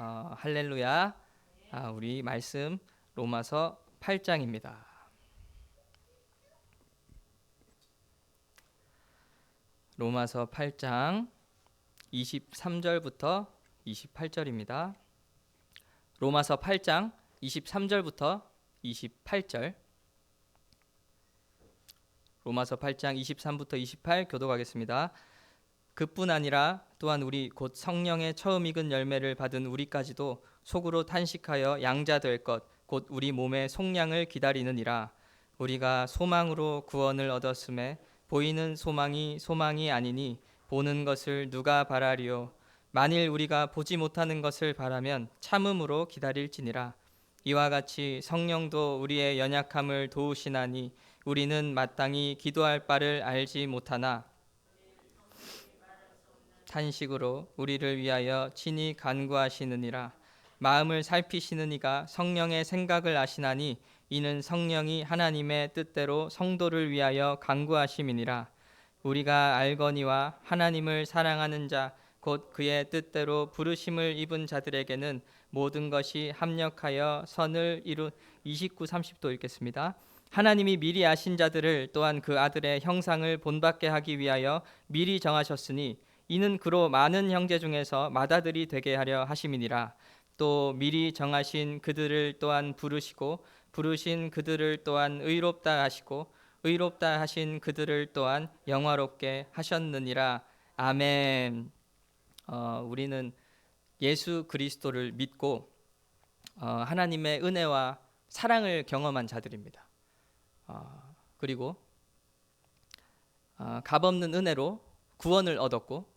할렐루야. 우리 말씀 로마서 8장입니다. 로마서 8장 23절부터 28절입니다. 로마서 8장 23절부터 28절. 로마서 8장 23부터 28 교독하겠습니다. 그뿐 아니라 또한 우리 곧 성령의 처음 익은 열매를 받은 우리까지도 속으로 탄식하여 양자 될 것 곧 우리 몸의 속량을 기다리느니라. 우리가 소망으로 구원을 얻었음에 보이는 소망이 아니니 보는 것을 누가 바라리요. 만일 우리가 보지 못하는 것을 바라면 참음으로 기다릴지니라. 이와 같이 성령도 우리의 연약함을 도우시나니 우리는 마땅히 기도할 바를 알지 못하나 탄식으로 우리를 위하여 친히 간구하시느니라. 마음을 살피시는 이가 성령의 생각을 아시나니 이는 성령이 하나님의 뜻대로 성도를 위하여 간구하심이니라. 우리가 알거니와 하나님을 사랑하는 자 곧 그의 뜻대로 부르심을 입은 자들에게는 모든 것이 합력하여 선을 이룬 29, 30도 읽겠습니다. 하나님이 미리 아신 자들을 또한 그 아들의 형상을 본받게 하기 위하여 미리 정하셨으니 이는 그로 많은 형제 중에서 맏아들이 되게 하려 하심이니라. 또 미리 정하신 그들을 또한 부르시고 부르신 그들을 또한 의롭다 하시고 의롭다 하신 그들을 또한 영화롭게 하셨느니라. 아멘. 우리는 예수 그리스도를 믿고 하나님의 은혜와 사랑을 경험한 자들입니다. 그리고 값없는 은혜로 구원을 얻었고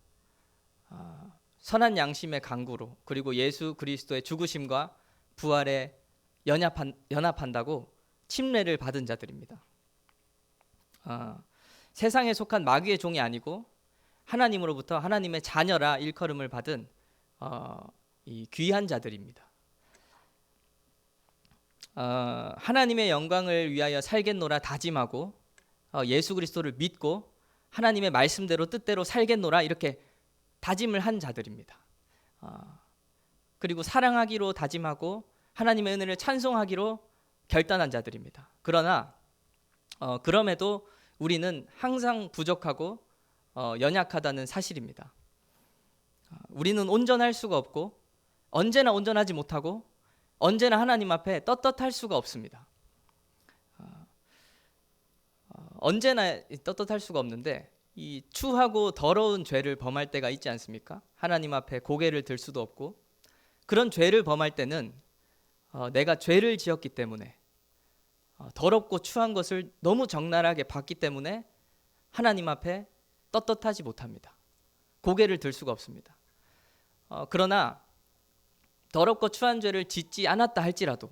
선한 양심의 강구로 그리고 예수 그리스도의 죽으심과 부활에 연합한다고 침례를 받은 자들입니다. 세상에 속한 마귀의 종이 아니고 하나님으로부터 하나님의 자녀라 일컬음을 받은 이 귀한 자들입니다. 하나님의 영광을 위하여 살겠노라 다짐하고 예수 그리스도를 믿고 하나님의 말씀대로 뜻대로 살겠노라 이렇게 다짐을 한 자들입니다. 그리고 사랑하기로 다짐하고 하나님의 은혜를 찬송하기로 결단한 자들입니다. 그러나 그럼에도 우리는 항상 부족하고 연약하다는 사실입니다. 우리는 온전할 수가 없고 언제나 온전하지 못하고 언제나 하나님 앞에 떳떳할 수가 없습니다. 언제나 떳떳할 수가 없는데 이 추하고 더러운 죄를 범할 때가 있지 않습니까? 하나님 앞에 고개를 들 수도 없고 그런 죄를 범할 때는 내가 죄를 지었기 때문에 더럽고 추한 것을 너무 적나라하게 봤기 때문에 하나님 앞에 떳떳하지 못합니다. 고개를 들 수가 없습니다. 그러나 더럽고 추한 죄를 짓지 않았다 할지라도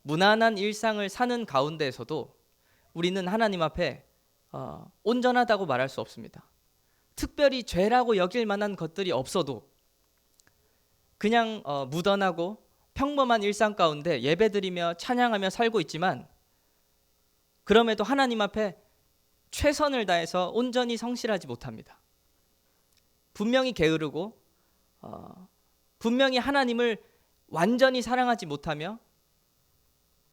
무난한 일상을 사는 가운데에서도 우리는 하나님 앞에 온전하다고 말할 수 없습니다. 특별히 죄라고 여길 만한 것들이 없어도 그냥 무던하고 평범한 일상 가운데 예배드리며 찬양하며 살고 있지만 그럼에도 하나님 앞에 최선을 다해서 온전히 성실하지 못합니다. 분명히 게으르고 분명히 하나님을 완전히 사랑하지 못하며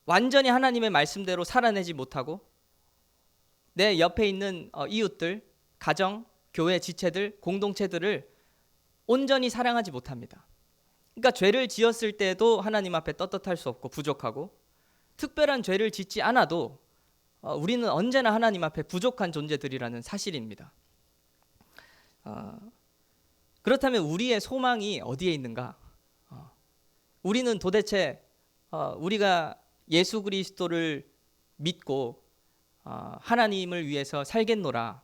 완전히 하나님의 말씀대로 살아내지 못하고 내 옆에 있는 이웃들, 가정, 교회 지체들, 공동체들을 온전히 사랑하지 못합니다. 그러니까 죄를 지었을 때도 하나님 앞에 떳떳할 수 없고 부족하고 특별한 죄를 짓지 않아도 우리는 언제나 하나님 앞에 부족한 존재들이라는 사실입니다. 그렇다면 우리의 소망이 어디에 있는가? 우리는 도대체 우리가 예수 그리스도를 믿고 하나님을 위해서 살겠노라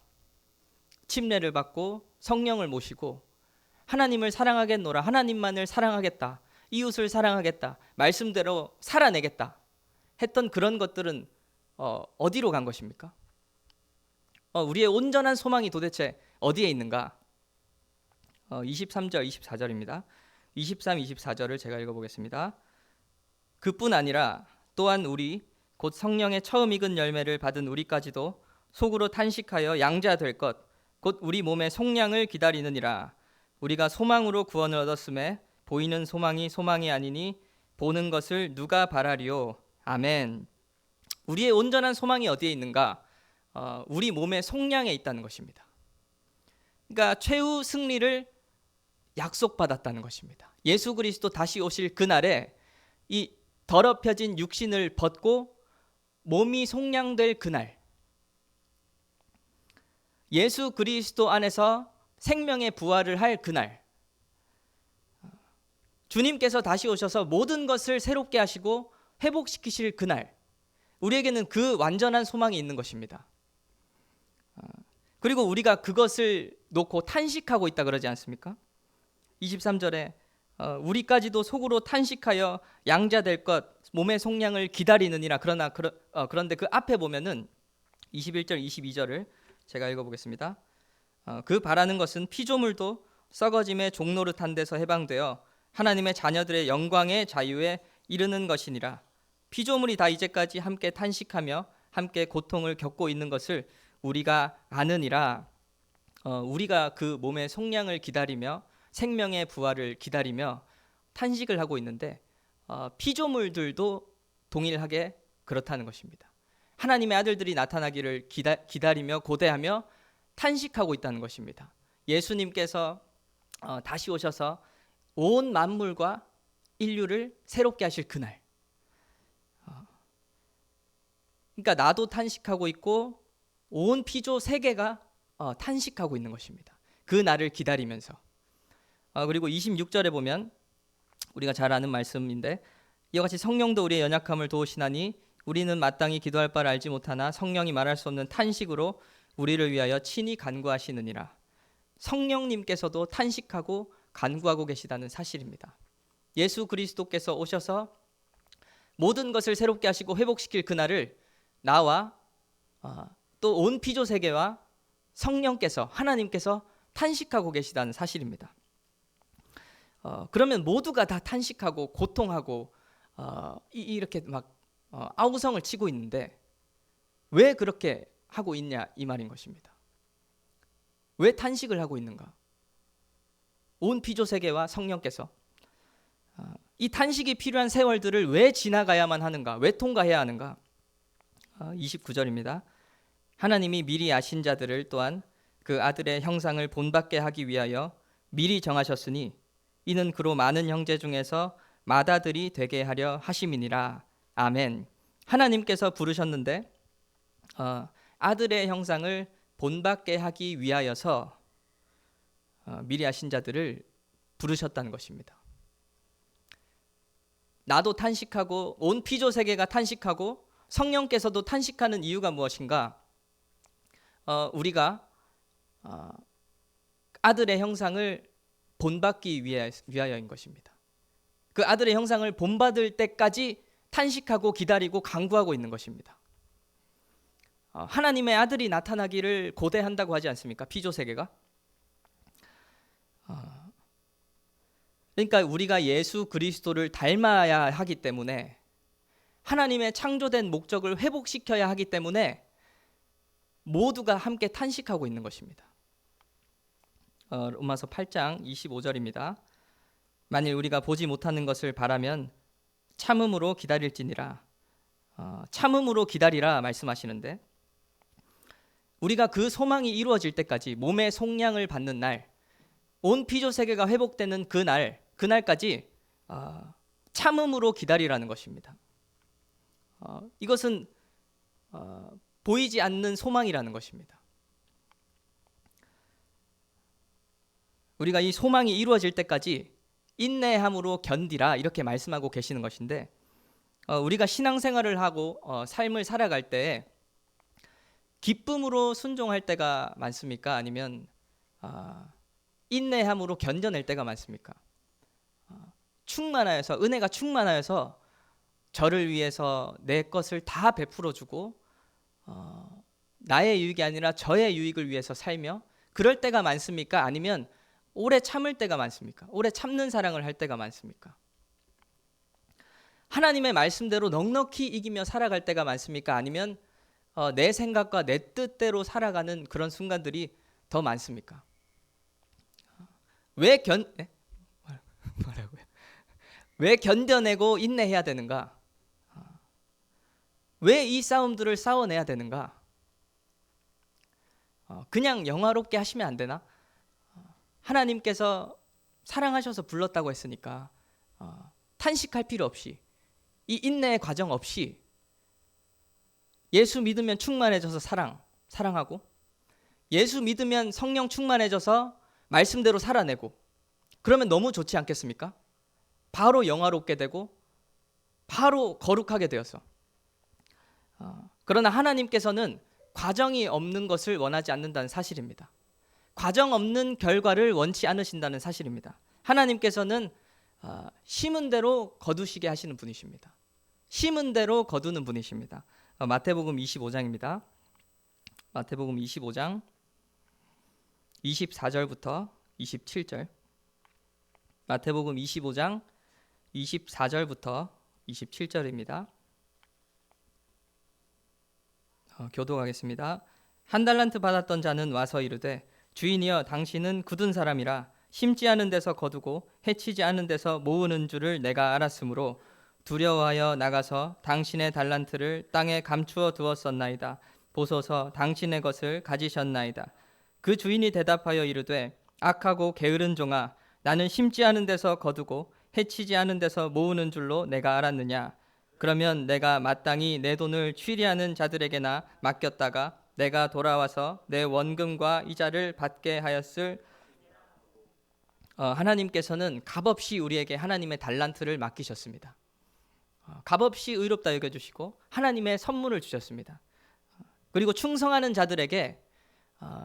침례를 받고 성령을 모시고 하나님을 사랑하겠노라 하나님만을 사랑하겠다 이웃을 사랑하겠다 말씀대로 살아내겠다 했던 그런 것들은 어디로 간 것입니까? 우리의 온전한 소망이 도대체 어디에 있는가? 23절 24절입니다. 23, 24절을 제가 읽어보겠습니다. 그뿐 아니라 또한 우리 곧 성령의 처음 익은 열매를 받은 우리까지도 속으로 탄식하여 양자 될 것 곧 우리 몸의 속량을 기다리느니라. 우리가 소망으로 구원을 얻었음에 보이는 소망이 소망이 아니니 보는 것을 누가 바라리요. 아멘. 우리의 온전한 소망이 어디에 있는가? 우리 몸의 속량에 있다는 것입니다. 그러니까 최후 승리를 약속받았다는 것입니다. 예수 그리스도 다시 오실 그날에 이 더럽혀진 육신을 벗고 몸이 속량될 그날, 예수 그리스도 안에서 생명의 부활을 할 그날, 주님께서 다시 오셔서 모든 것을 새롭게 하시고 회복시키실 그날, 우리에게는 그 완전한 소망이 있는 것입니다. 그리고 우리가 그것을 놓고 탄식하고 있다 그러지 않습니까? 23절에 우리까지도 속으로 탄식하여 양자될 것 몸의 속량을 기다리느니라. 그런데 그 앞에 보면은 21절 22절을 제가 읽어보겠습니다. 그 바라는 것은 피조물도 썩어짐의 종노릇한 데서 해방되어 하나님의 자녀들의 영광의 자유에 이르는 것이니라. 피조물이 다 이제까지 함께 탄식하며 함께 고통을 겪고 있는 것을 우리가 아느니라. 우리가 그 몸의 속량을 기다리며 생명의 부활을 기다리며 탄식을 하고 있는데 피조물들도 동일하게 그렇다는 것입니다. 하나님의 아들들이 나타나기를 기다리며 고대하며 탄식하고 있다는 것입니다. 예수님께서 다시 오셔서 온 만물과 인류를 새롭게 하실 그날. 그러니까 나도 탄식하고 있고 온 피조 세계가 탄식하고 있는 것입니다. 그 날을 기다리면서. 그리고 26절에 보면 우리가 잘 아는 말씀인데 이와 같이 성령도 우리의 연약함을 도우시나니 우리는 마땅히 기도할 바를 알지 못하나 성령이 말할 수 없는 탄식으로 우리를 위하여 친히 간구하시느니라. 성령님께서도 탄식하고 간구하고 계시다는 사실입니다. 예수 그리스도께서 오셔서 모든 것을 새롭게 하시고 회복시킬 그날을 나와 또 온 피조 세계와 성령께서 하나님께서 탄식하고 계시다는 사실입니다. 그러면 모두가 다 탄식하고 고통하고 이렇게 막 아우성을 치고 있는데 왜 그렇게 하고 있냐 이 말인 것입니다. 왜 탄식을 하고 있는가? 온 피조 세계와 성령께서 이 탄식이 필요한 세월들을 왜 지나가야만 하는가? 왜 통과해야 하는가? 29절입니다. 하나님이 미리 아신 자들을 또한 그 아들의 형상을 본받게 하기 위하여 미리 정하셨으니 이는 그로 많은 형제 중에서 맏아들이 되게 하려 하심이니라. 아멘. 하나님께서 부르셨는데 아들의 형상을 본받게 하기 위하여서 미리 아신 자들을 부르셨다는 것입니다. 나도 탄식하고 온 피조 세계가 탄식하고 성령께서도 탄식하는 이유가 무엇인가? 우리가 아들의 형상을 본받기 위하여인 것입니다. 그 아들의 형상을 본받을 때까지 탄식하고 기다리고 간구하고 있는 것입니다. 하나님의 아들이 나타나기를 고대한다고 하지 않습니까? 피조 세계가. 그러니까 우리가 예수 그리스도를 닮아야 하기 때문에 하나님의 창조된 목적을 회복시켜야 하기 때문에 모두가 함께 탄식하고 있는 것입니다. 로마서 8장 25절입니다. 만일 우리가 보지 못하는 것을 바라면 참음으로 기다릴지니라. 참음으로 기다리라 말씀하시는데 우리가 그 소망이 이루어질 때까지 몸의 속량을 받는 날, 온 피조 세계가 회복되는 그날까지 참음으로 기다리라는 것입니다. 이것은 보이지 않는 소망이라는 것입니다. 우리가 이 소망이 이루어질 때까지 인내함으로 견디라 이렇게 말씀하고 계시는 것인데 우리가 신앙생활을 하고 삶을 살아갈 때 기쁨으로 순종할 때가 많습니까? 아니면 인내함으로 견뎌낼 때가 많습니까? 충만하여서 은혜가 충만하여서 저를 위해서 내 것을 다 베풀어주고 나의 유익이 아니라 저의 유익을 위해서 살며 그럴 때가 많습니까? 아니면 오래 참을 때가 많습니까? 오래 참는 사랑을 할 때가 많습니까? 하나님의 말씀대로 넉넉히 이기며 살아갈 때가 많습니까? 아니면 내 생각과 내 뜻대로 살아가는 그런 순간들이 더 많습니까? 뭐라고요? 왜 견뎌내고 인내해야 되는가? 왜 이 싸움들을 싸워내야 되는가? 그냥 영화롭게 하시면 안 되나? 하나님께서 사랑하셔서 불렀다고 했으니까 탄식할 필요 없이, 이 인내의 과정 없이 예수 믿으면 충만해져서 사랑하고, 예수 믿으면 성령 충만해져서 말씀대로 살아내고, 그러면 너무 좋지 않겠습니까? 바로 영화롭게 되고 바로 거룩하게 되어서. 그러나 하나님께서는 과정이 없는 것을 원하지 않는다는 사실입니다. 과정 없는 결과를 원치 않으신다는 사실입니다. 하나님께서는 심은 대로 거두시게 하시는 분이십니다. 심은 대로 거두는 분이십니다. 마태복음 25장입니다. 마태복음 25장 24절부터 27절. 마태복음 25장 24절부터 27절입니다. 교독하겠습니다. 한 달란트 받았던 자는 와서 이르되 주인이여 당신은 굳은 사람이라 심지 않은 데서 거두고 해치지 않은 데서 모으는 줄을 내가 알았으므로 두려워하여 나가서 당신의 달란트를 땅에 감추어 두었었나이다. 보소서 당신의 것을 가지셨나이다. 그 주인이 대답하여 이르되 악하고 게으른 종아, 나는 심지 않은 데서 거두고 해치지 않은 데서 모으는 줄로 내가 알았느냐? 그러면 내가 마땅히 내 돈을 취리하는 자들에게나 맡겼다가 내가 돌아와서 내 원금과 이자를 받게 하였을. 하나님께서는 값없이 우리에게 하나님의 달란트를 맡기셨습니다. 값없이 의롭다 여겨주시고 하나님의 선물을 주셨습니다. 그리고 충성하는 자들에게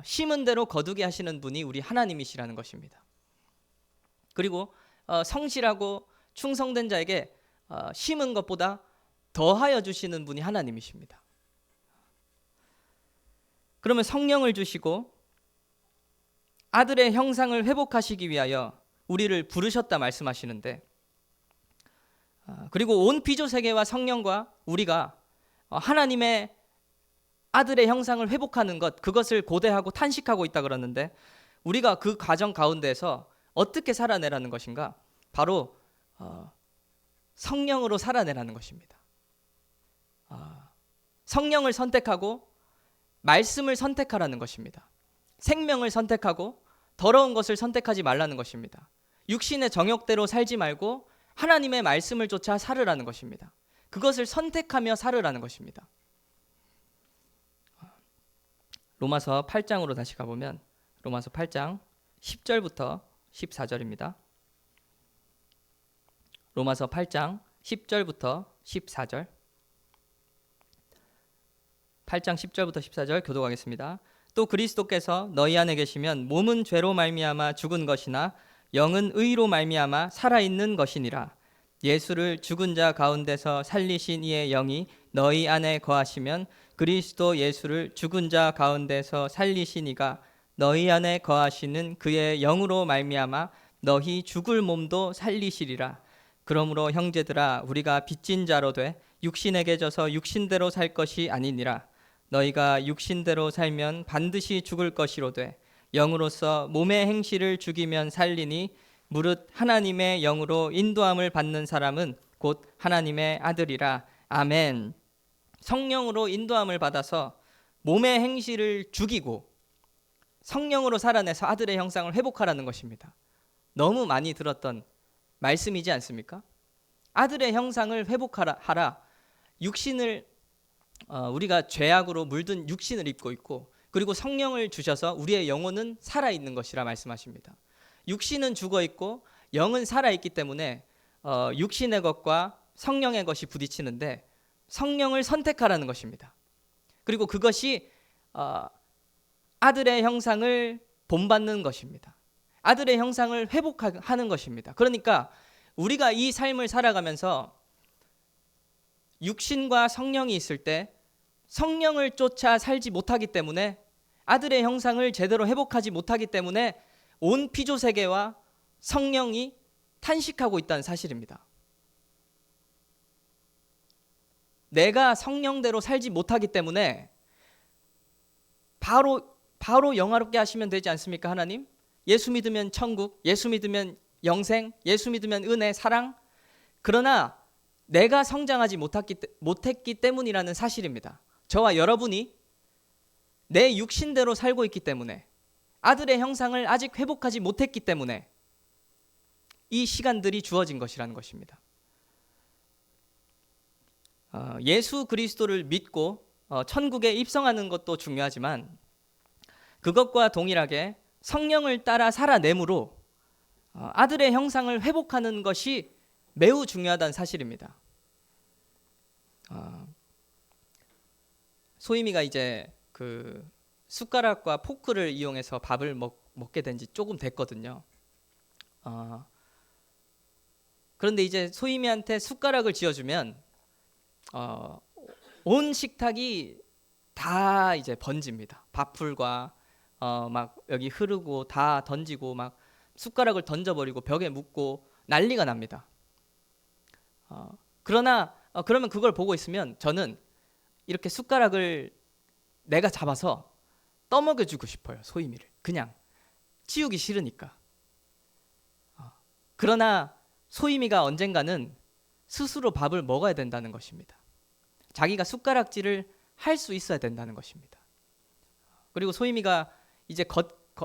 심은 대로 거두게 하시는 분이 우리 하나님이시라는 것입니다. 그리고 성실하고 충성된 자에게 심은 것보다 더하여 주시는 분이 하나님이십니다. 그러면 성령을 주시고 아들의 형상을 회복하시기 위하여 우리를 부르셨다 말씀하시는데, 그리고 온 피조 세계와 성령과 우리가 하나님의 아들의 형상을 회복하는 것, 그것을 고대하고 탄식하고 있다 그러는데, 우리가 그 과정 가운데서 어떻게 살아내라는 것인가? 바로 성령으로 살아내라는 것입니다. 성령을 선택하고 말씀을 선택하라는 것입니다. 생명을 선택하고 더러운 것을 선택하지 말라는 것입니다. 육신의 정욕대로 살지 말고 하나님의 말씀을 쫓아 살으라는 것입니다. 그것을 선택하며 살으라는 것입니다. 로마서 8장으로 다시 가보면 로마서 8장 10절부터 14절입니다. 로마서 8장 10절부터 14절. 8장 10절부터 14절 교독하겠습니다. 또 그리스도께서 너희 안에 계시면 몸은 죄로 말미암아 죽은 것이나 영은 의로 말미암아 살아있는 것이니라. 예수를 죽은 자 가운데서 살리신 이의 영이 너희 안에 거하시면 그리스도 예수를 죽은 자 가운데서 살리신 이가 너희 안에 거하시는 그의 영으로 말미암아 너희 죽을 몸도 살리시리라. 그러므로 형제들아, 우리가 빚진 자로 돼 육신에게 져서 육신대로 살 것이 아니니라. 너희가 육신대로 살면 반드시 죽을 것이로되 영으로서 몸의 행실을 죽이면 살리니 무릇 하나님의 영으로 인도함을 받는 사람은 곧 하나님의 아들이라. 아멘. 성령으로 인도함을 받아서 몸의 행실을 죽이고 성령으로 살아내서 아들의 형상을 회복하라는 것입니다. 너무 많이 들었던 말씀이지 않습니까? 아들의 형상을 회복하라. 육신을 우리가 죄악으로 물든 육신을 입고 있고, 그리고 성령을 주셔서 우리의 영혼은 살아있는 것이라 말씀하십니다. 육신은 죽어있고 영은 살아있기 때문에 육신의 것과 성령의 것이 부딪히는데 성령을 선택하라는 것입니다. 그리고 그것이 아들의 형상을 본받는 것입니다. 아들의 형상을 회복하는 것입니다. 그러니까 우리가 이 삶을 살아가면서 육신과 성령이 있을 때 성령을 쫓아 살지 못하기 때문에, 아들의 형상을 제대로 회복하지 못하기 때문에 온 피조 세계와 성령이 탄식하고 있다는 사실입니다. 내가 성령대로 살지 못하기 때문에 바로 영화롭게 하시면 되지 않습니까, 하나님? 예수 믿으면 천국, 예수 믿으면 영생, 예수 믿으면 은혜, 사랑. 그러나 내가 성장하지 못했기 때문이라는 사실입니다. 저와 여러분이 내 육신대로 살고 있기 때문에, 아들의 형상을 아직 회복하지 못했기 때문에 이 시간들이 주어진 것이라는 것입니다. 예수 그리스도를 믿고 천국에 입성하는 것도 중요하지만 그것과 동일하게 성령을 따라 살아내므로 아들의 형상을 회복하는 것이 매우 중요하다는 사실입니다. 소희미가 이제 그 숟가락과 포크를 이용해서 밥을 먹게 된 지 조금 됐거든요. 그런데 이제 소희미한테 숟가락을 쥐어주면 온 식탁이 다 이제 번집니다. 밥풀과 막 여기 흐르고 다 던지고 막 숟가락을 던져버리고 벽에 묻고 난리가 납니다. 그러면 그걸 보고 있으면 저는 이렇게 숟가락을 내가 잡아서 떠먹여주고 싶어요. 소희미를 그냥 치우기 싫으니까. 그러나 소희미가 언젠가는 스스로 밥을 먹어야 된다는 것입니다. 자기가 숟가락질을 할 수 있어야 된다는 것입니다. 그리고 소희미가 이제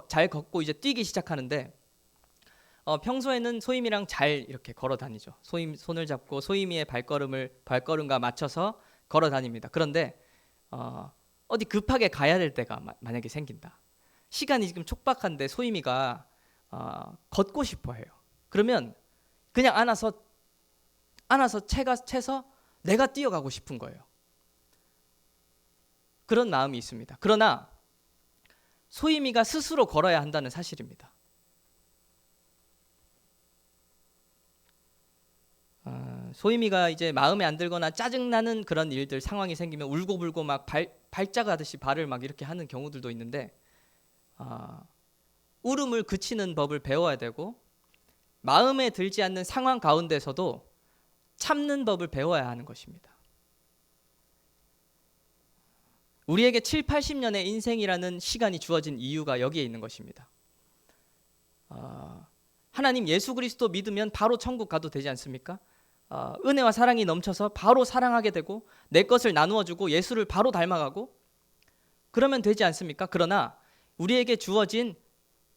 잘 걷고 이제 뛰기 시작하는데 평소에는 소희미랑 잘 이렇게 걸어 다니죠. 손을 잡고 소희미의 발걸음과 맞춰서 걸어 다닙니다. 그런데 어디 급하게 가야 될 때가 만약에 생긴다. 시간이 지금 촉박한데 소희미가 걷고 싶어 해요. 그러면 그냥 안아서 채서 내가 뛰어가고 싶은 거예요. 그런 마음이 있습니다. 그러나 소희미가 스스로 걸어야 한다는 사실입니다. 소희미가 이제 마음에 안 들거나 짜증나는 그런 일들, 상황이 생기면 울고불고 막 발작하듯이 발을 막 이렇게 하는 경우들도 있는데 울음을 그치는 법을 배워야 되고 마음에 들지 않는 상황 가운데서도 참는 법을 배워야 하는 것입니다. 우리에게 7, 80년의 인생이라는 시간이 주어진 이유가 여기에 있는 것입니다. 하나님 예수 그리스도 믿으면 바로 천국 가도 되지 않습니까? 은혜와 사랑이 넘쳐서 바로 사랑하게 되고 내 것을 나누어 주고 예수를 바로 닮아가고 그러면 되지 않습니까? 그러나 우리에게 주어진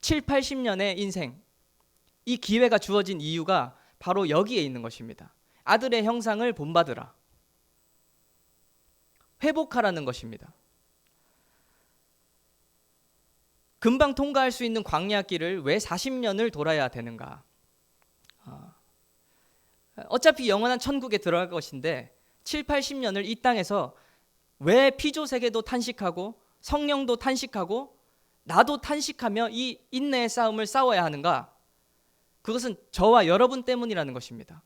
7, 80년의 인생, 이 기회가 주어진 이유가 바로 여기에 있는 것입니다. 아들의 형상을 본받으라. 회복하라는 것입니다. 금방 통과할 수 있는 광야 길을 왜 40년을 돌아야 되는가? 어차피 영원한 천국에 들어갈 것인데 7, 80년을 이 땅에서 왜 피조세계도 탄식하고 성령도 탄식하고 나도 탄식하며 이 인내의 싸움을 싸워야 하는가? 그것은 저와 여러분 때문이라는 것입니다.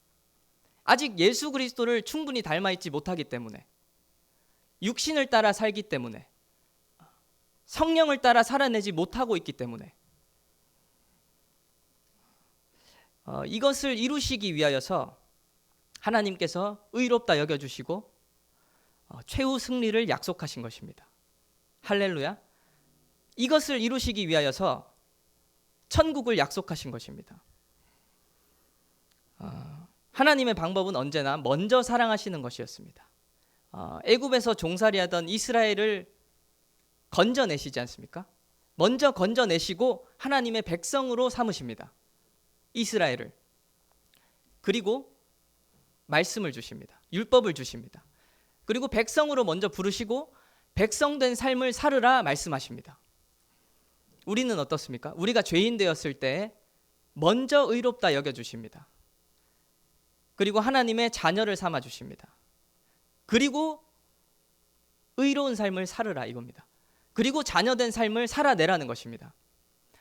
아직 예수 그리스도를 충분히 닮아있지 못하기 때문에, 육신을 따라 살기 때문에, 성령을 따라 살아내지 못하고 있기 때문에 이것을 이루시기 위하여서 하나님께서 의롭다 여겨주시고 최후 승리를 약속하신 것입니다. 할렐루야. 이것을 이루시기 위하여서 천국을 약속하신 것입니다. 하나님의 방법은 언제나 먼저 사랑하시는 것이었습니다. 애굽에서 종살이하던 이스라엘을 건져내시지 않습니까? 먼저 건져내시고 하나님의 백성으로 삼으십니다. 이스라엘을. 그리고 말씀을 주십니다. 율법을 주십니다. 그리고 백성으로 먼저 부르시고 백성된 삶을 살으라 말씀하십니다. 우리는 어떻습니까? 우리가 죄인 되었을 때 먼저 의롭다 여겨주십니다. 그리고 하나님의 자녀를 삼아 주십니다. 그리고 의로운 삶을 살으라 이겁니다. 그리고 자녀된 삶을 살아내라는 것입니다.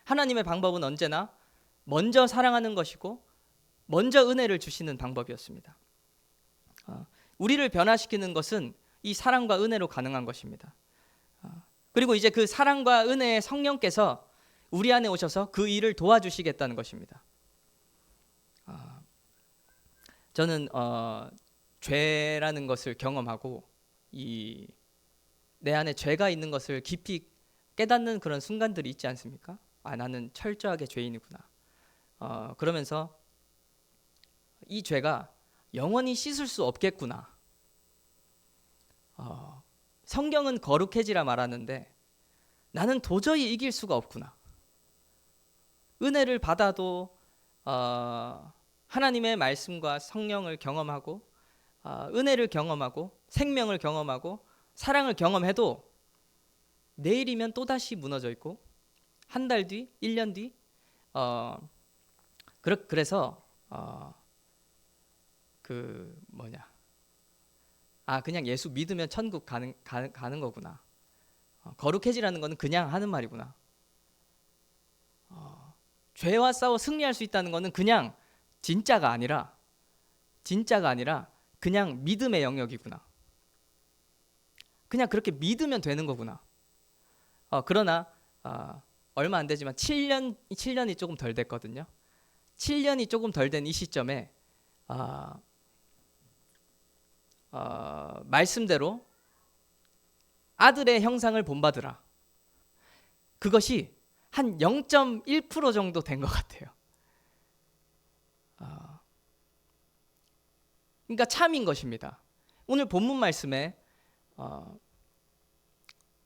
하나님의 방법은 언제나 먼저 사랑하는 것이고 먼저 은혜를 주시는 방법이었습니다. 우리를 변화시키는 것은 이 사랑과 은혜로 가능한 것입니다. 그리고 이제 그 사랑과 은혜의 성령께서 우리 안에 오셔서 그 일을 도와주시겠다는 것입니다. 저는 죄라는 것을 경험하고 내 안에 죄가 있는 것을 깊이 깨닫는 그런 순간들이 있지 않습니까? 나는 철저하게 죄인이구나. 그러면서 이 죄가 영원히 씻을 수 없겠구나. 성경은 거룩해지라 말하는데 나는 도저히 이길 수가 없구나. 은혜를 받아도 하나님의 말씀과 성령을 경험하고 은혜를 경험하고 생명을 경험하고 사랑을 경험해도 내일이면 또다시 무너져 있고 한 달 뒤, 1년 뒤 그래서 그냥 예수 믿으면 천국 가는 거구나. 거룩해지라는 거는 그냥 하는 말이구나. 죄와 싸워 승리할 수 있다는 거는 그냥 진짜가 아니라 그냥 믿음의 영역이구나. 그냥 그렇게 믿으면 되는 거구나. 그러나 얼마 안 되지만 7년이 조금 덜 됐거든요. 7년이 조금 덜 된 이 시점에 말씀대로 아들의 형상을 본받으라. 그것이 한 0.1% 정도 된 것 같아요. 그러니까 참인 것입니다. 오늘 본문 말씀에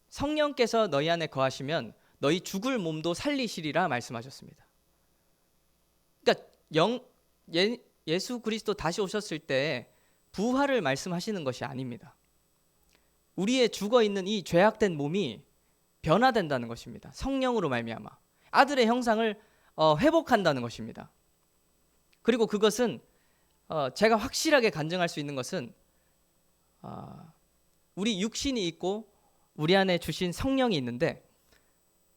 성령께서 너희 안에 거하시면 너희 죽을 몸도 살리시리라 말씀하셨습니다. 그러니까 예수 그리스도 다시 오셨을 때 부활을 말씀하시는 것이 아닙니다. 우리의 죽어있는 이 죄악된 몸이 변화된다는 것입니다. 성령으로 말미암아 아들의 형상을 회복한다는 것입니다. 그리고 그것은 제가 확실하게 간증할 수 있는 것은 우리 육신이 있고 우리 안에 주신 성령이 있는데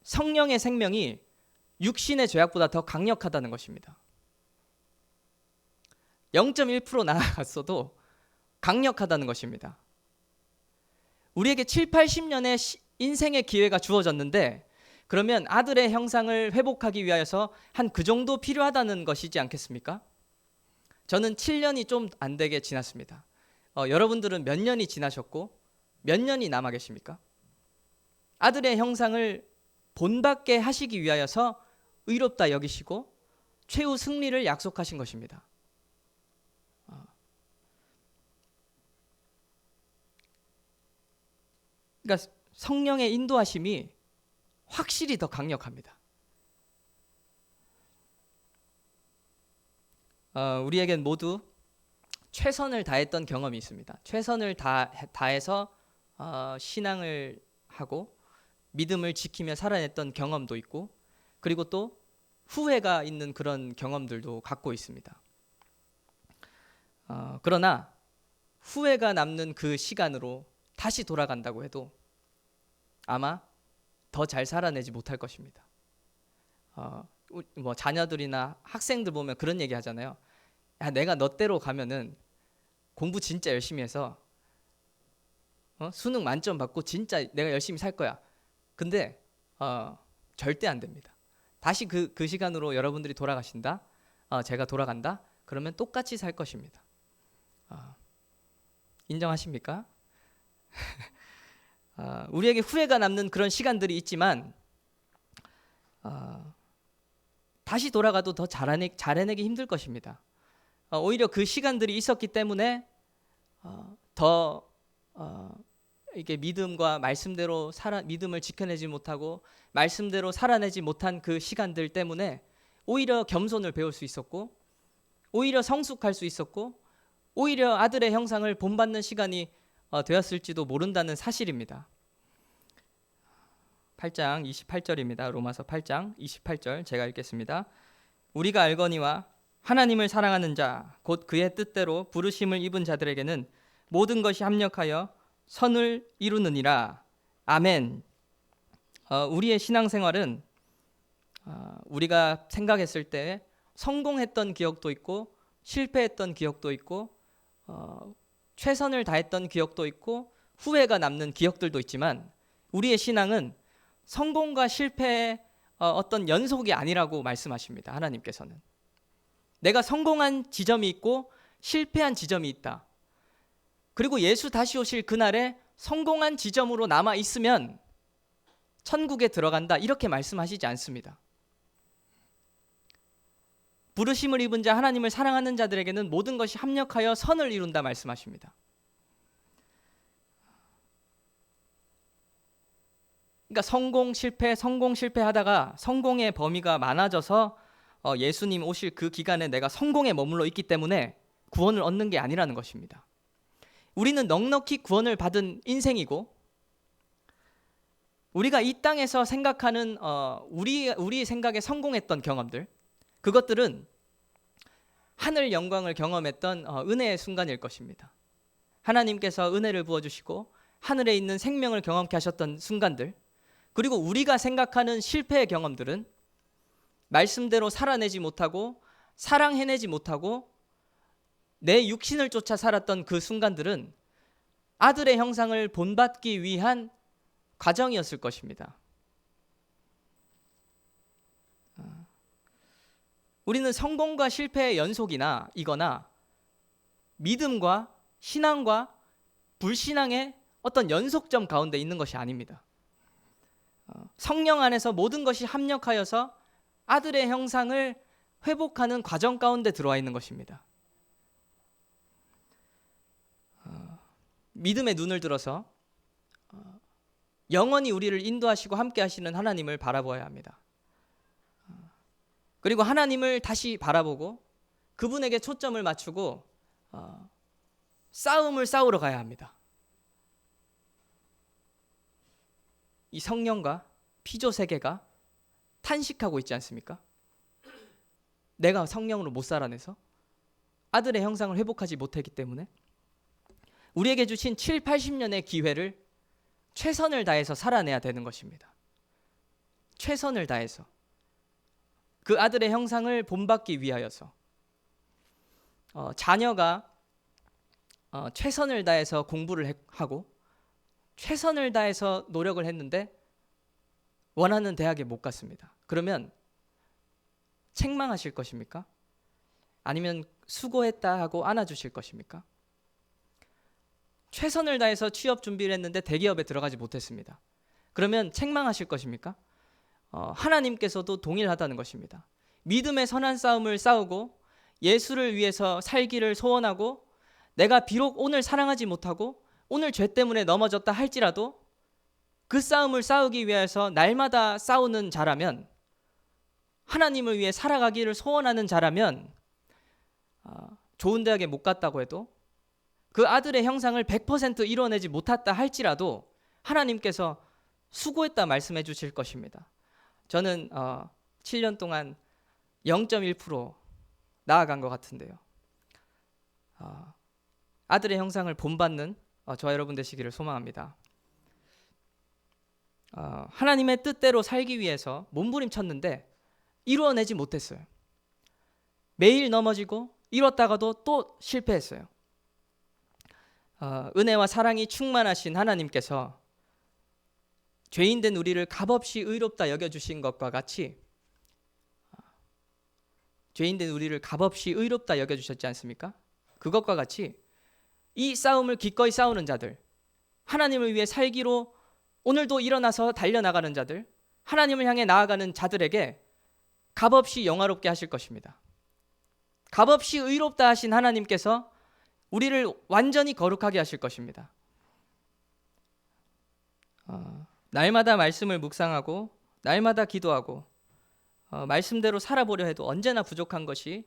성령의 생명이 육신의 죄악보다 더 강력하다는 것입니다. 0.1% 나아갔어도 강력하다는 것입니다. 우리에게 7, 80년의 인생의 기회가 주어졌는데 그러면 아들의 형상을 회복하기 위하여서 한 그 정도 필요하다는 것이지 않겠습니까? 저는 7년이 좀 안 되게 지났습니다. 여러분들은 몇 년이 지나셨고 몇 년이 남아 계십니까? 아들의 형상을 본받게 하시기 위하여서 의롭다 여기시고 최후 승리를 약속하신 것입니다. 그러니까 성령의 인도하심이 확실히 더 강력합니다. 우리에겐 모두 최선을 다했던 경험이 있습니다. 최선을 다해서 신앙을 하고 믿음을 지키며 살아냈던 경험도 있고 그리고 또 후회가 있는 그런 경험들도 갖고 있습니다. 그러나 후회가 남는 그 시간으로 다시 돌아간다고 해도 아마 더 잘 살아내지 못할 것입니다. 자녀들이나 학생들 보면 그런 얘기 하잖아요. 야, 내가 너 때로 가면은 공부 진짜 열심히 해서 수능 만점 받고 진짜 내가 열심히 살 거야. 근데 절대 안 됩니다. 다시 그 시간으로 여러분들이 돌아가신다. 제가 돌아간다. 그러면 똑같이 살 것입니다. 인정하십니까? 우리에게 후회가 남는 그런 시간들이 있지만 다시 돌아가도 더 잘해내기 힘들 것입니다. 오히려 그 시간들이 있었기 때문에 더 이게 믿음과 말씀대로 믿음을 지켜내지 못하고 말씀대로 살아내지 못한 그 시간들 때문에 오히려 겸손을 배울 수 있었고 오히려 성숙할 수 있었고 오히려 아들의 형상을 본받는 시간이 되었을지도 모른다는 사실입니다. 8장 28절입니다. 로마서 8장 28절 제가 읽겠습니다. 우리가 알거니와 하나님을 사랑하는 자 곧 그의 뜻대로 부르심을 입은 자들에게는 모든 것이 합력하여 선을 이루느니라. 아멘. 우리의 신앙생활은 우리가 생각했을 때 성공했던 기억도 있고 실패했던 기억도 있고 최선을 다했던 기억도 있고 후회가 남는 기억들도 있지만 우리의 신앙은 성공과 실패의 어떤 연속이 아니라고 말씀하십니다. 하나님께서는 내가 성공한 지점이 있고 실패한 지점이 있다. 그리고 예수 다시 오실 그날에 성공한 지점으로 남아 있으면 천국에 들어간다. 이렇게 말씀하시지 않습니다. 부르심을 입은 자, 하나님을 사랑하는 자들에게는 모든 것이 합력하여 선을 이룬다 말씀하십니다. 그러니까 성공 실패 하다가 성공의 범위가 많아져서 예수님 오실 그 기간에 내가 성공에 머물러 있기 때문에 구원을 얻는 게 아니라는 것입니다. 우리는 넉넉히 구원을 받은 인생이고, 우리가 이 땅에서 생각하는 우리 생각에 성공했던 경험들, 그것들은 하늘 영광을 경험했던 은혜의 순간일 것입니다. 하나님께서 은혜를 부어주시고 하늘에 있는 생명을 경험케 하셨던 순간들, 그리고 우리가 생각하는 실패의 경험들은 말씀대로 살아내지 못하고 사랑해내지 못하고 내 육신을 쫓아 살았던 그 순간들은 아들의 형상을 본받기 위한 과정이었을 것입니다. 우리는 성공과 실패의 연속이거나 믿음과 신앙과 불신앙의 어떤 연속점 가운데 있는 것이 아닙니다. 성령 안에서 모든 것이 합력하여서 아들의 형상을 회복하는 과정 가운데 들어와 있는 것입니다. 믿음의 눈을 들어서 영원히 우리를 인도하시고 함께 하시는 하나님을 바라보아야 합니다. 그리고 하나님을 다시 바라보고 그분에게 초점을 맞추고 싸움을 싸우러 가야 합니다. 이 성령과 피조 세계가 탄식하고 있지 않습니까? 내가 성령으로 못 살아내서 아들의 형상을 회복하지 못했기 때문에 우리에게 주신 7, 80년의 기회를 최선을 다해서 살아내야 되는 것입니다. 최선을 다해서 그 아들의 형상을 본받기 위하여서 자녀가 최선을 다해서 공부를 하고 최선을 다해서 노력을 했는데 원하는 대학에 못 갔습니다. 그러면 책망하실 것입니까? 아니면 수고했다 하고 안아주실 것입니까? 최선을 다해서 취업 준비를 했는데 대기업에 들어가지 못했습니다. 그러면 책망하실 것입니까? 하나님께서도 동일하다는 것입니다. 믿음의 선한 싸움을 싸우고 예수를 위해서 살기를 소원하고 내가 비록 오늘 사랑하지 못하고 오늘 죄 때문에 넘어졌다 할지라도 그 싸움을 싸우기 위해서 날마다 싸우는 자라면, 하나님을 위해 살아가기를 소원하는 자라면 좋은 대학에 못 갔다고 해도 그 아들의 형상을 100% 이뤄내지 못했다 할지라도 하나님께서 수고했다 말씀해 주실 것입니다. 저는 7년 동안 0.1% 나아간 것 같은데요. 아들의 형상을 본받는 저와 여러분 되시기를 소망합니다. 하나님의 뜻대로 살기 위해서 몸부림쳤는데 이루어내지 못했어요. 매일 넘어지고 이뤘다가도 또 실패했어요. 은혜와 사랑이 충만하신 하나님께서 죄인된 우리를 값없이 의롭다 여겨주신 것과 같이 죄인된 우리를 값없이 의롭다 여겨주셨지 않습니까? 그것과 같이 이 싸움을 기꺼이 싸우는 자들, 하나님을 위해 살기로 오늘도 일어나서 달려나가는 자들, 하나님을 향해 나아가는 자들에게 값없이 영화롭게 하실 것입니다. 값없이 의롭다 하신 하나님께서 우리를 완전히 거룩하게 하실 것입니다. 날마다 말씀을 묵상하고 날마다 기도하고 말씀대로 살아보려 해도 언제나 부족한 것이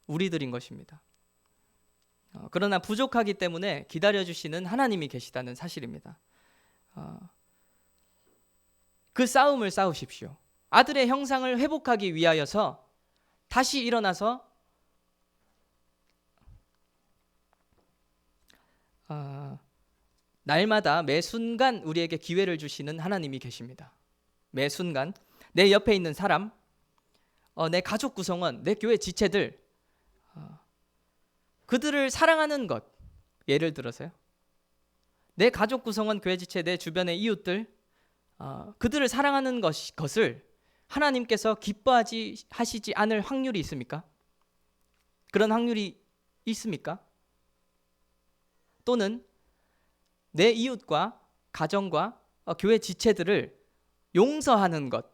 우리들인 것입니다. 그러나 부족하기 때문에 기다려주시는 하나님이 계시다는 사실입니다. 그 싸움을 싸우십시오. 아들의 형상을 회복하기 위하여서 다시 일어나서 날마다 매 순간 우리에게 기회를 주시는 하나님이 계십니다. 매 순간 내 옆에 있는 사람, 내 가족 구성원, 내 교회 지체들, 그들을 사랑하는 것, 예를 들어서요. 내 가족 구성원, 교회 지체, 내 주변의 이웃들, 그들을 사랑하는 것을 하나님께서 기뻐하시지 않을 확률이 있습니까? 그런 확률이 있습니까? 또는 내 이웃과 가정과 교회 지체들을 용서하는 것,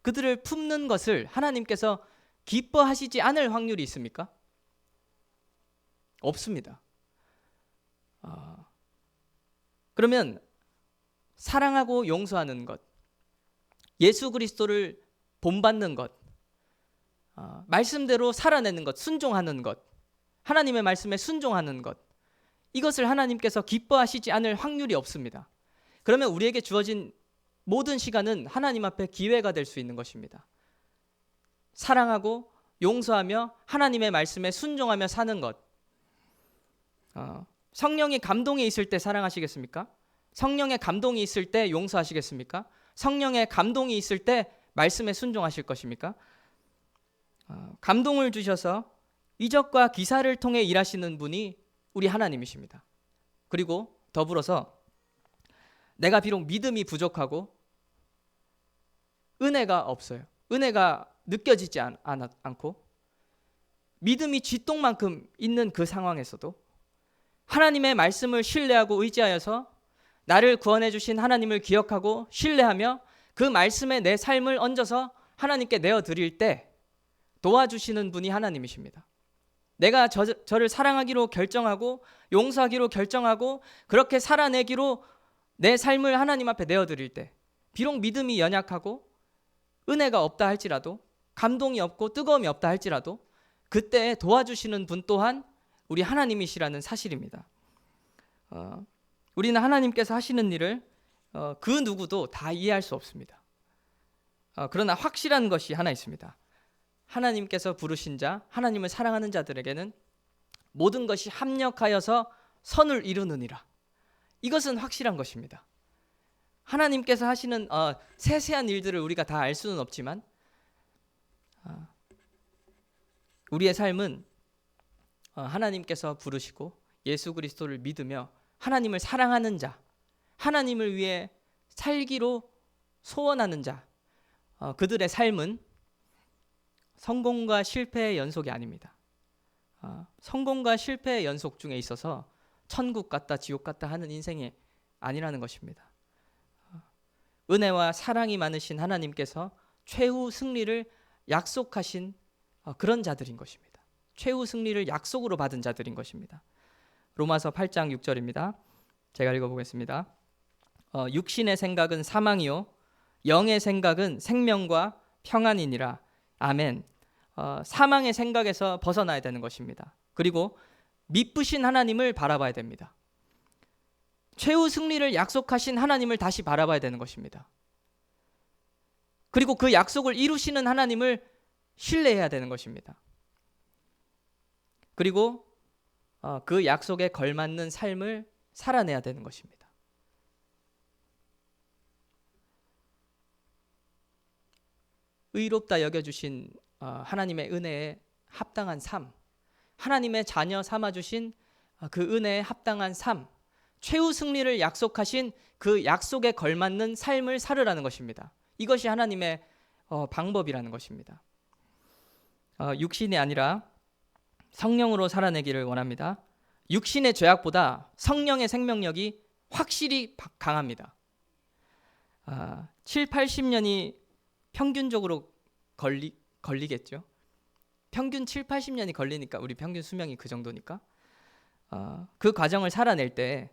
그들을 품는 것을 하나님께서 기뻐하시지 않을 확률이 있습니까? 없습니다. 그러면 사랑하고 용서하는 것, 예수 그리스도를 본받는 것, 말씀대로 살아내는 것, 순종하는 것, 하나님의 말씀에 순종하는 것, 이것을 하나님께서 기뻐하시지 않을 확률이 없습니다. 그러면 우리에게 주어진 모든 시간은 하나님 앞에 기회가 될 수 있는 것입니다. 사랑하고 용서하며 하나님의 말씀에 순종하며 사는 것. 성령의 감동이 있을 때 사랑하시겠습니까? 성령의 감동이 있을 때 용서하시겠습니까? 성령의 감동이 있을 때 말씀에 순종하실 것입니까? 감동을 주셔서 이적과 기사를 통해 일하시는 분이 우리 하나님이십니다. 그리고 더불어서 내가 비록 믿음이 부족하고 은혜가 없어요. 은혜가 느껴지지 않고 믿음이 쥐똥만큼 있는 그 상황에서도 하나님의 말씀을 신뢰하고 의지하여서 나를 구원해 주신 하나님을 기억하고 신뢰하며 그 말씀에 내 삶을 얹어서 하나님께 내어드릴 때 도와주시는 분이 하나님이십니다. 내가 저를 사랑하기로 결정하고 용서하기로 결정하고 그렇게 살아내기로 내 삶을 하나님 앞에 내어드릴 때 비록 믿음이 연약하고 은혜가 없다 할지라도 감동이 없고 뜨거움이 없다 할지라도 그때 도와주시는 분 또한 우리 하나님이시라는 사실입니다. 우리는 하나님께서 하시는 일을 그 누구도 다 이해할 수 없습니다. 그러나 확실한 것이 하나 있습니다. 하나님께서 부르신 자, 하나님을 사랑하는 자들에게는 모든 것이 합력하여서 선을 이루느니라. 이것은 확실한 것입니다. 하나님께서 하시는 세세한 일들을 우리가 다 알 수는 없지만 우리의 삶은 하나님께서 부르시고 예수 그리스도를 믿으며 하나님을 사랑하는 자, 하나님을 위해 살기로 소원하는 자, 그들의 삶은 성공과 실패의 연속이 아닙니다. 성공과 실패의 연속 중에 있어서 천국 같다 지옥 같다 하는 인생이 아니라는 것입니다. 은혜와 사랑이 많으신 하나님께서 최후 승리를 약속하신 그런 자들인 것입니다. 최후 승리를 약속으로 받은 자들인 것입니다. 로마서 8장 6절입니다. 제가 읽어보겠습니다. 육신의 생각은 사망이요 영의 생각은 생명과 평안이니라. 아멘. 사망의 생각에서 벗어나야 되는 것입니다. 그리고 미쁘신 하나님을 바라봐야 됩니다. 최후 승리를 약속하신 하나님을 다시 바라봐야 되는 것입니다. 그리고 그 약속을 이루시는 하나님을 신뢰해야 되는 것입니다. 그리고 그 약속에 걸맞는 삶을 살아내야 되는 것입니다. 의롭다 여겨주신 하나님의 은혜에 합당한 삶, 하나님의 자녀 삼아주신 그 은혜에 합당한 삶, 최후 승리를 약속하신 그 약속에 걸맞는 삶을 살으라는 것입니다. 이것이 하나님의 방법이라는 것입니다. 육신이 아니라 성령으로 살아내기를 원합니다. 육신의 죄악보다 성령의 생명력이 확실히 강합니다. 7, 80년이 평균적으로 걸리겠죠. 평균 7, 80년이 걸리니까 우리 평균 수명이 그 정도니까 그 과정을 살아낼 때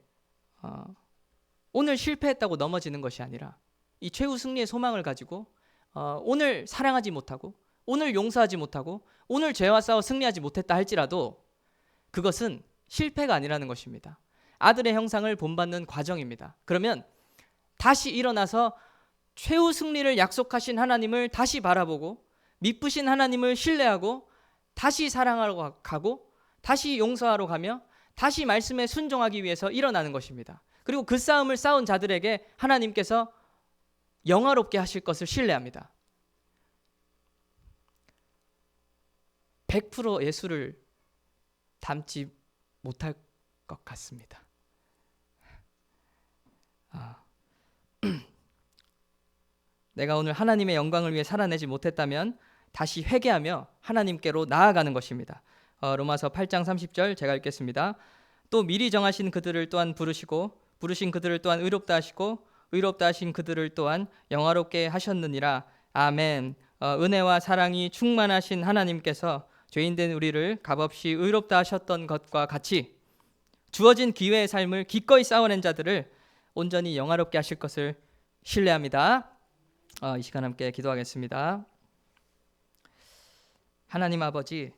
오늘 실패했다고 넘어지는 것이 아니라 이 최후 승리의 소망을 가지고 오늘 사랑하지 못하고 오늘 용서하지 못하고 오늘 죄와 싸워 승리하지 못했다 할지라도 그것은 실패가 아니라는 것입니다. 아들의 형상을 본받는 과정입니다. 그러면 다시 일어나서 최후 승리를 약속하신 하나님을 다시 바라보고 미쁘신 하나님을 신뢰하고 다시 사랑하러 가고 다시 용서하러 가며 다시 말씀에 순종하기 위해서 일어나는 것입니다. 그리고 그 싸움을 싸운 자들에게 하나님께서 영화롭게 하실 것을 신뢰합니다. 100% 예수를 닮지 못할 것 같습니다. 내가 오늘 하나님의 영광을 위해 살아내지 못했다면 다시 회개하며 하나님께로 나아가는 것입니다. 로마서 8장 30절 제가 읽겠습니다. 또 미리 정하신 그들을 또한 부르시고 부르신 그들을 또한 의롭다 하시고 의롭다 하신 그들을 또한 영화롭게 하셨느니라. 아멘. 은혜와 사랑이 충만하신 하나님께서 죄인된 우리를 값없이 의롭다 하셨던 것과 같이 주어진 기회의 삶을 기꺼이 싸워낸 자들을 온전히 영화롭게 하실 것을 신뢰합니다. 이 시간 함께 기도하겠습니다. 하나님 아버지,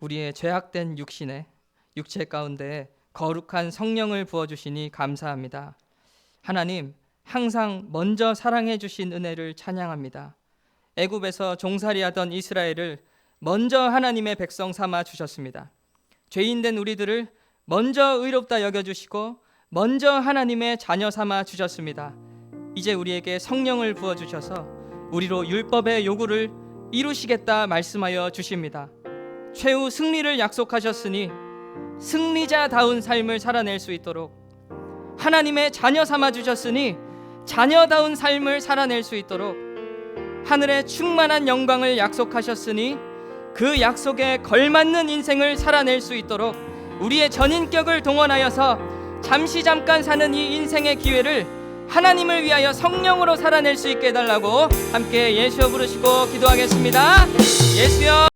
우리의 죄악된 육체 가운데 거룩한 성령을 부어주시니 감사합니다. 하나님, 항상 먼저 사랑해 주신 은혜를 찬양합니다. 애굽에서 종살이하던 이스라엘을 먼저 하나님의 백성 삼아 주셨습니다. 죄인된 우리들을 먼저 의롭다 여겨주시고 먼저 하나님의 자녀 삼아 주셨습니다. 이제 우리에게 성령을 부어주셔서 우리로 율법의 요구를 이루시겠다 말씀하여 주십니다. 최후 승리를 약속하셨으니 승리자다운 삶을 살아낼 수 있도록, 하나님의 자녀 삼아 주셨으니 자녀다운 삶을 살아낼 수 있도록, 하늘의 충만한 영광을 약속하셨으니 그 약속에 걸맞는 인생을 살아낼 수 있도록 우리의 전인격을 동원하여서 잠깐 사는 이 인생의 기회를 하나님을 위하여 성령으로 살아낼 수 있게 해달라고 함께 예수여 부르시고 기도하겠습니다. 예수여.